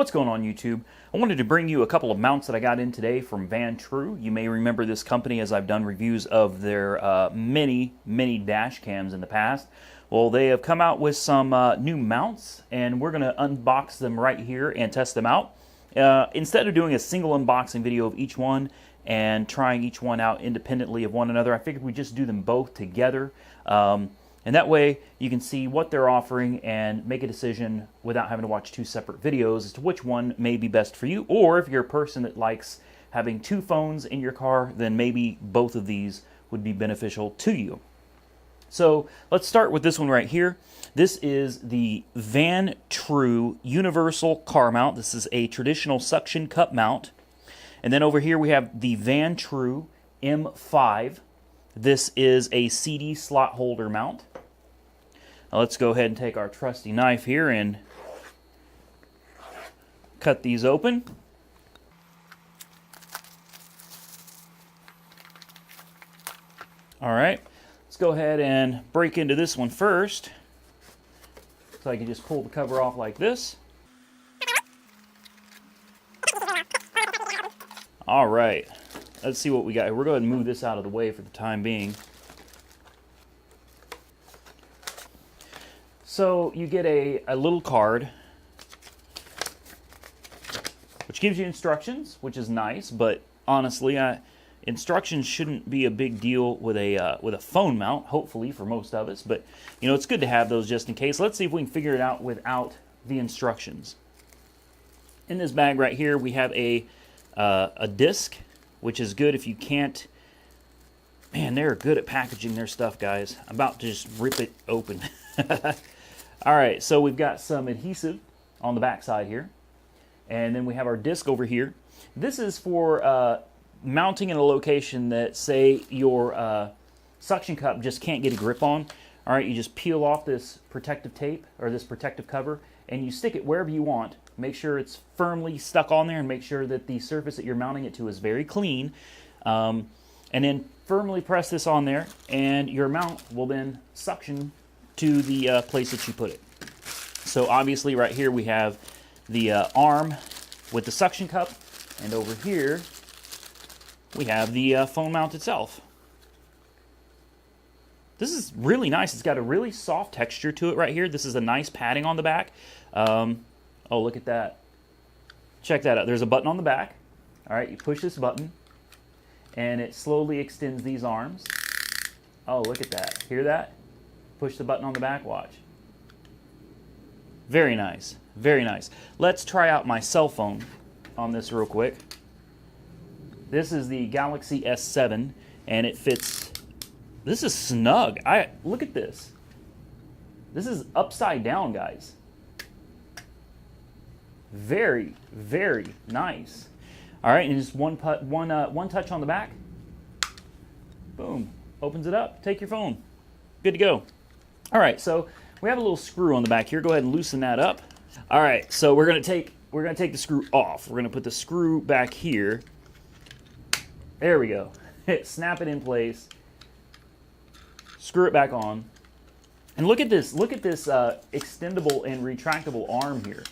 What's going on, YouTube? I wanted to bring you a couple of mounts that I got in today from VANTRUE. You may remember this company as I've done reviews of their many dash cams in the past. Well, they have come out with some new mounts, and we're going to unbox them right here and test them out. Instead of doing a single unboxing video of each one and trying each one out independently of one another, I figured we'd just do them both together. And that way you can see what they're offering and make a decision without having to watch two separate videos as to which one may be best for you. Or if you're a person that likes having two phones in your car, then maybe both of these would be beneficial to you. So let's start with this one right here. This is the VANTRUE Universal Car Mount. This is a traditional suction cup mount. And then over here we have the VANTRUE M5. This is a CD slot holder mount. Now let's go ahead and take our trusty knife here and cut these open. All right, let's go ahead and break into this one first. So I can just pull the cover off like this. All right, let's see what we got. We're going to move this out of the way for the time being. So you get a little card, which gives you instructions, which is nice, but honestly, instructions shouldn't be a big deal with a phone mount, hopefully for most of us, but you know, it's good to have those just in case. Let's see if we can figure it out without the instructions. In this bag right here, we have a disc, which is good if you can't. Man, they're good at packaging their stuff, guys. I'm about to just rip it open. All right, so we've got some adhesive on the back side here, and then we have our disc over here. This is for mounting in a location that, say, your suction cup just can't get a grip on. All right, you just peel off this protective tape or this protective cover, and you stick it wherever you want. Make sure it's firmly stuck on there, and make sure that the surface that you're mounting it to is very clean. And then firmly press this on there, and your mount will then suction to the place that you put it. So obviously right here we have the arm with the suction cup, and over here we have the phone mount itself. This is really nice. It's got a really soft texture to it right here. This is a nice padding on the back. Oh, look at that. Check that out. There's a button on the back. All right, you push this button, and it slowly extends these arms. Oh, look at that. Hear that? Push the button on the back, watch. Very nice, very nice. Let's try out my cell phone on this real quick. This is the Galaxy S7, and it fits. This is snug. Look at this. This is upside down, guys. Very, very nice. All right, and just one touch on the back. Boom, opens it up. Take your phone. Good to go. All right, so we have a little screw on the back here. Go ahead and loosen that up. All right, so we're gonna take the screw off. We're gonna put the screw back here. There we go. Snap it in place. Screw it back on. And look at this. Look at this extendable and retractable arm here.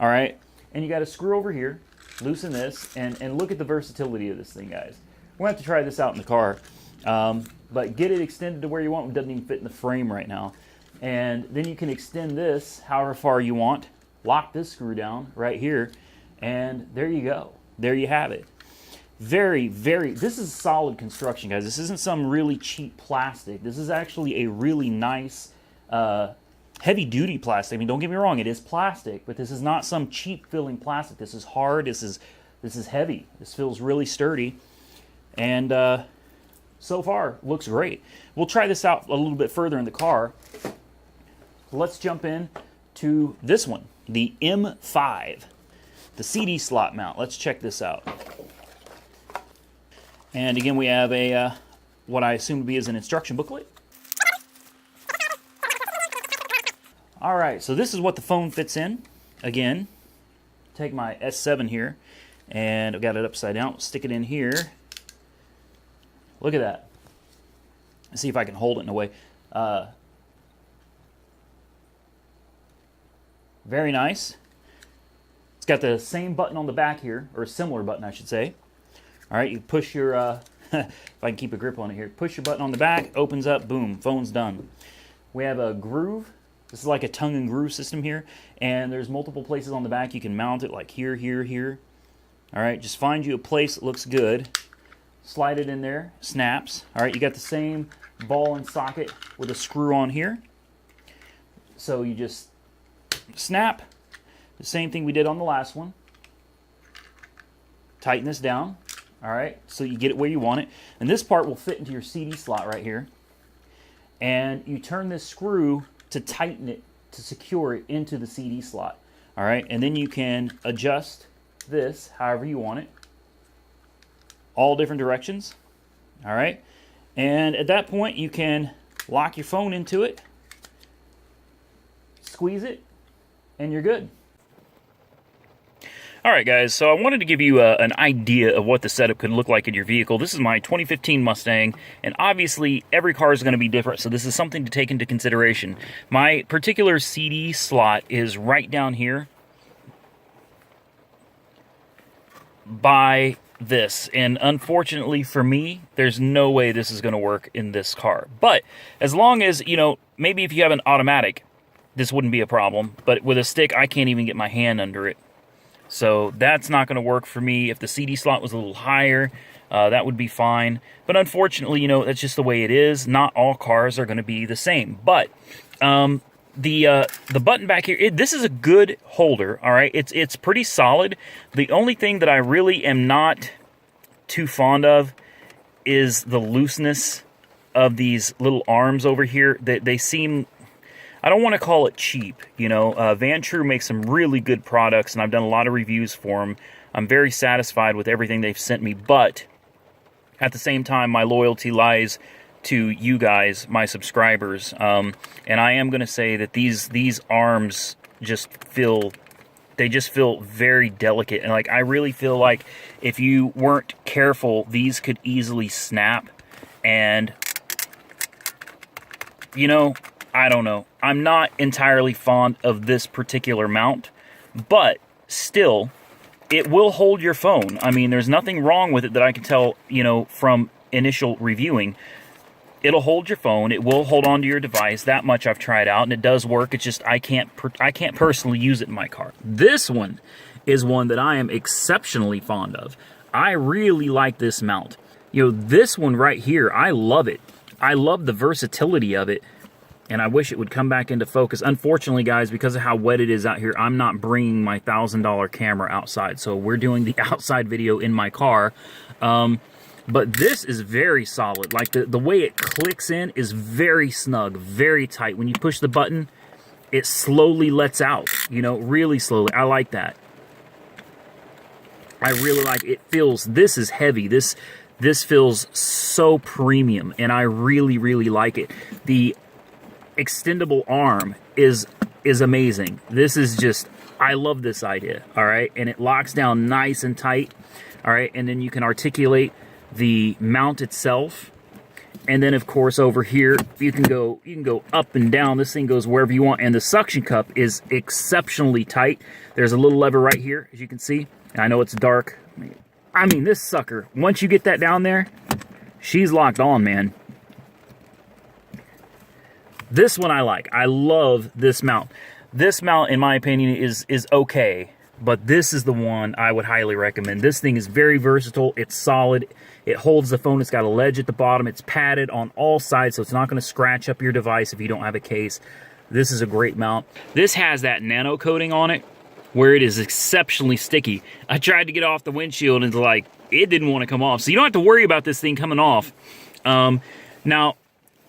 All right, and you got a screw over here. Loosen this, and look at the versatility of this thing, guys. We're gonna have to try this out in the car. But get it extended to where you want. It doesn't even fit in the frame right now. And then you can extend this however far you want. Lock this screw down right here. And there you go. There you have it. Very, this is solid construction, guys. This isn't some really cheap plastic. This is actually a really nice, heavy-duty plastic. I mean, don't get me wrong. It is plastic, but this is not some cheap-feeling plastic. This is hard. This is heavy. This feels really sturdy. And so far, looks great. We'll try this out a little bit further in the car. Let's jump in to this one, the M5, the CD slot mount. Let's check this out. And again, we have a what I assume to be as an instruction booklet. All right, so this is what the phone fits in. Again, take my S7 here, and I've got it upside down. Stick it in here. Look at that. Let's see if I can hold it in a way. Very nice. It's got the same button on the back here, or a similar button, I should say. All right, you push your, if I can keep a grip on it here, push your button on the back, opens up, boom, phone's done. We have a groove. This is like a tongue and groove system here, and there's multiple places on the back you can mount it, like here, here, here. All right, just find you a place that looks good. Slide it in there, snaps. All right, you got the same ball and socket with a screw on here. So you just snap, the same thing we did on the last one. Tighten this down, all right, so you get it where you want it. And this part will fit into your CD slot right here. And you turn this screw to tighten it, to secure it into the CD slot. All right, and then you can adjust this however you want it. All different directions. All right, and at that point you can lock your phone into it, squeeze it, and you're good. All right, guys, so I wanted to give you an idea of what the setup could look like in your vehicle. This is my 2015 Mustang, and obviously every car is going to be different, so this is something to take into consideration. My particular CD slot is right down here by this, and unfortunately for me, there's no way this is going to work in this car. But as long as, you know, maybe if you have an automatic, this wouldn't be a problem, but with a stick, I can't even get my hand under it. So that's not going to work for me. If the CD slot was a little higher, that would be fine. But unfortunately, you know, that's just the way it is. Not all cars are going to be the same. But the button back here, this is a good holder, all right? It's pretty solid. The only thing that I really am not too fond of is the looseness of these little arms over here. They seem, I don't want to call it cheap, you know. VANTRUE makes some really good products, and I've done a lot of reviews for them. I'm very satisfied with everything they've sent me, but at the same time, my loyalty lies to you guys, my subscribers. And I am going to say that these arms just feel, they just feel very delicate. And like, I really feel like if you weren't careful, these could easily snap. And, you know, I don't know. I'm not entirely fond of this particular mount, but still, it will hold your phone. I mean, there's nothing wrong with it that I can tell, you know, from initial reviewing. It'll hold your phone. It will hold onto your device. That much I've tried out, and it does work. It's just I can't personally use it in my car. This one is one that I am exceptionally fond of. I really like this mount. You know, this one right here, I love it. I love the versatility of it. And I wish it would come back into focus. Unfortunately, guys, because of how wet it is out here, I'm not bringing my $1,000 camera outside. So we're doing the outside video in my car. But this is very solid. Like, the way it clicks in is very snug, very tight. When you push the button, it slowly lets out, you know, really slowly. I like that. I really like it. Feels, this is heavy. This feels so premium, and I really, really like it. The extendable arm is amazing. This is just, I love this idea, all right? And it locks down nice and tight, all right? And then you can articulate the mount itself. And then, of course, over here, you can go up and down. This thing goes wherever you want. And the suction cup is exceptionally tight. There's a little lever right here, as you can see. And I know it's dark. I mean, this sucker, once you get that down there, she's locked on, man. This one I like. I love this mount. This mount, in my opinion, is okay, but this is the one I would highly recommend. This thing is very versatile. It's solid. It holds the phone. It's got a ledge at the bottom. It's padded on all sides, so it's not going to scratch up your device if you don't have a case. This is a great mount. This has that nano coating on it where it is exceptionally sticky. I tried to get off the windshield, and it's like, it didn't want to come off. So you don't have to worry about this thing coming off. Now,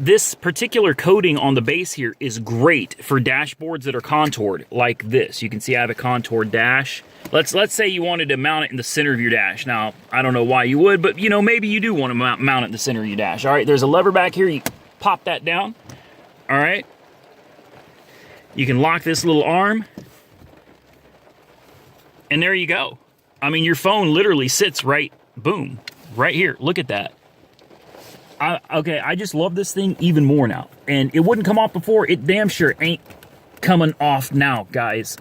this particular coating on the base here is great for dashboards that are contoured like this. You can see I have a contoured dash. Let's say you wanted to mount it in the center of your dash. Now, I don't know why you would, but you know, maybe you do want to mount it in the center of your dash. All right, there's a lever back here. You pop that down. All right. You can lock this little arm. And there you go. I mean, your phone literally sits right, boom, right here. Look at that. Okay, I just love this thing even more now. And it wouldn't come off before. It damn sure ain't coming off now, guys.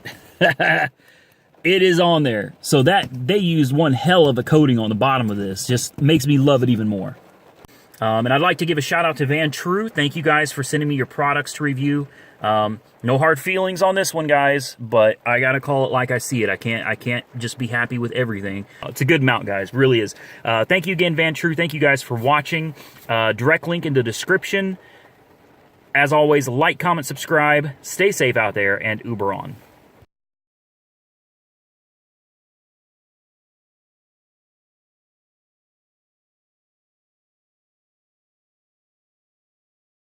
It is on there. So that they used one hell of a coating on the bottom of this. Just makes me love it even more. And I'd like to give a shout out to VANTRUE. Thank you guys for sending me your products to review. No hard feelings on this one, guys, but I gotta call it like I see it. I can't just be happy with everything. It's a good mount, guys, really is. Thank you again, VANTRUE. Thank you guys for watching. Direct link in the description. As always, like, comment, subscribe. Stay safe out there, and Uber on.